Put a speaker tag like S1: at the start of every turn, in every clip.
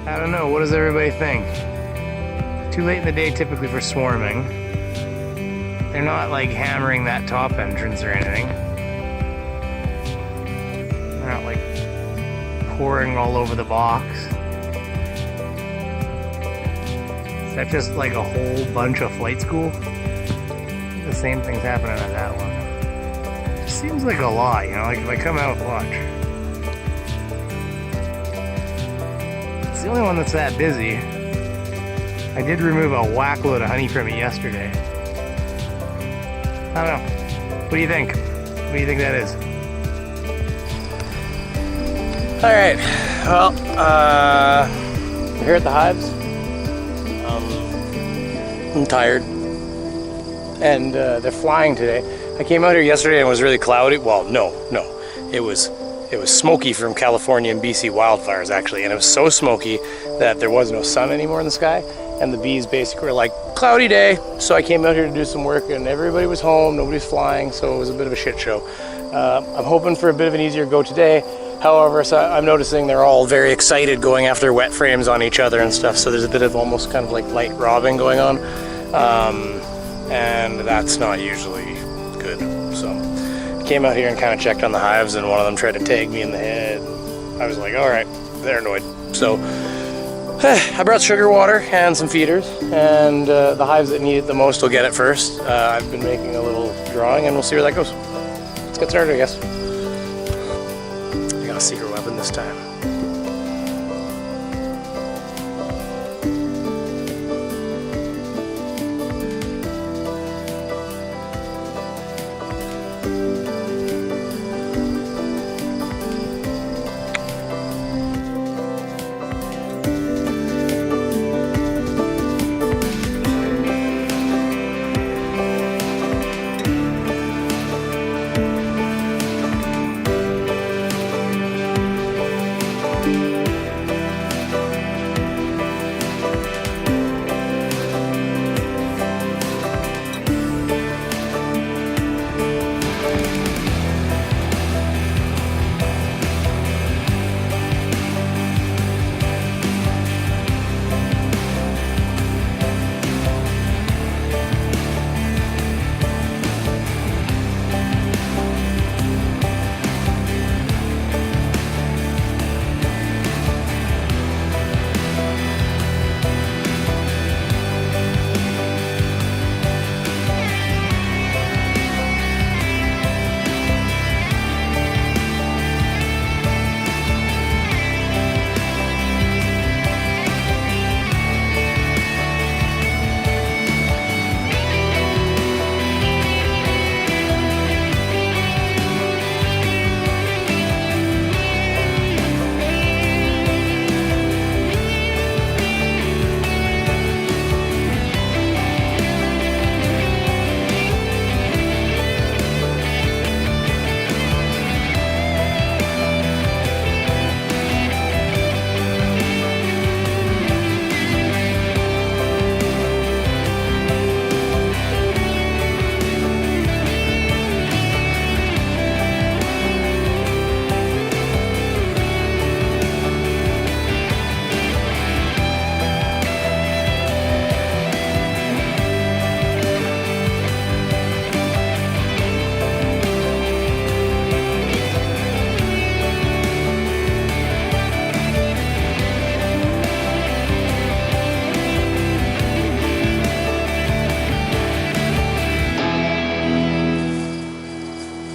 S1: I don't know, what does everybody think? Too late in the day typically for swarming. They're not like hammering that top entrance or anything. They're not like pouring all over the box. Is that just like a whole bunch of flight school? The same thing's happening at that one. It seems like a lot, you know, like if I come out, watch. It's the only one that's that busy. I did remove a whack load of honey from it yesterday. I don't know. What do you think? What do you think that is? Alright, well, we're here at the hives. I'm tired. And they're flying today. I came out here yesterday and it was really cloudy. Well, no. It was smoky from California and BC wildfires actually. And it was so smoky that there was no sun anymore in the sky. And the bees basically were like, cloudy day. So I came out here to do some work and everybody was home, nobody's flying, so it was a bit of a shit show. I'm hoping for a bit of an easier go today. However, so I'm noticing they're all very excited going after wet frames on each other and stuff, so there's a bit of almost kind of like light robbing going on. And that's not usually good. So I came out here and kind of checked on the hives and one of them tried to tag me in the head. I was like, all right, they're annoyed. So I brought sugar water and some feeders, and the hives that need it the most will get it first. I've been making a little drawing and we'll see where that goes. Let's get started, I guess. I got a secret weapon this time.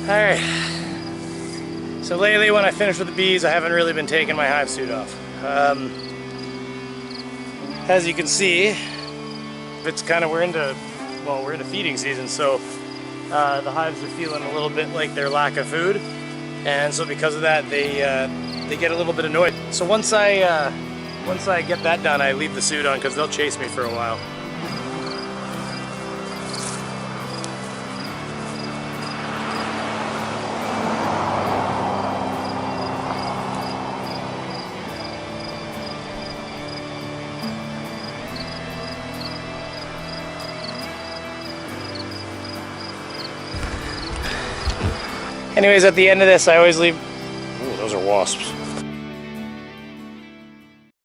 S1: Alright, so lately when I finish with the bees I haven't really been taking my hive suit off. As you can see, it's kind of, we're into feeding season, so the hives are feeling a little bit like their lack of food, and so because of that they get a little bit annoyed. So once I get that done, I leave the suit on because they'll chase me for a while. Anyways, at the end of this, I always leave... Ooh, those are wasps.